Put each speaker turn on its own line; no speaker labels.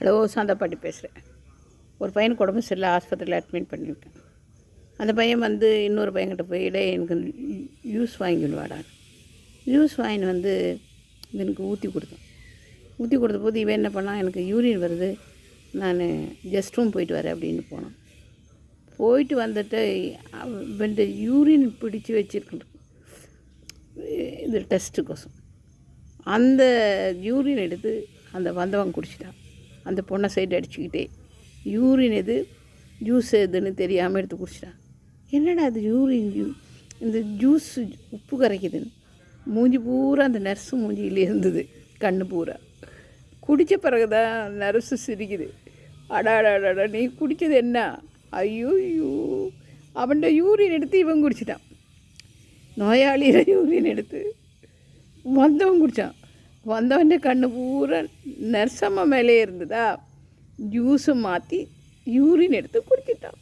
Hello, Shantha பாட்டி பேசுகிறேன். ஒரு பையனுக்கு உடம்பு சரியில்லை, ஆஸ்பத்திரியில் அட்மிட் பண்ணியிருக்கேன். அந்த பையன் இன்னொரு பையன்கிட்ட போய் எனக்கு ஜூஸ் வாங்கின்னு வாடா, ஜூஸ் வாங்கின்னு இவனுக்கு ஊற்றி கொடுத்தேன். ஊற்றி கொடுத்த போது இவன் என்ன பண்ணான், எனக்கு யூரின் வருது, நான் ஜஸ்ட் ரூம் போயிட்டு வரேன் அப்படின்னு போனான். போயிட்டு வந்துட்டு இந்த யூரின் பிடிச்சி வச்சுருக்கேன் இது டெஸ்ட்டுக்கோசம். அந்த யூரின் எடுத்து அந்த வந்தவன் குடிச்சிட்டான். அந்த பொண்ணை சைடு அடிச்சுக்கிட்டே யூரின் எது ஜூஸ் எதுன்னு தெரியாமல் எடுத்து குடிச்சிட்டான். என்னடா அது யூரின் இந்த ஜூஸ் உப்பு கரைக்குதுன்னு மூஞ்சி பூரா அந்த நர்ஸு மூஞ்சியில் இருந்தது, கண்ணு பூரா. குடித்த பிறகு தான் நர்ஸு சிரிக்குது. அடாடாடா, நீ குடித்தது என்ன? ஐயோ அவன்கிட்ட யூரின் எடுத்து இவன் குடிச்சிட்டான். நோயாளியில் யூரின் எடுத்து வந்தவன் குடித்தான். வந்தவன் கண்ணு பூரா நர்சம்மா மேலே இருந்ததா, ஜூஸை மாற்றி யூரின் எடுத்து குடிச்சிட்டான்.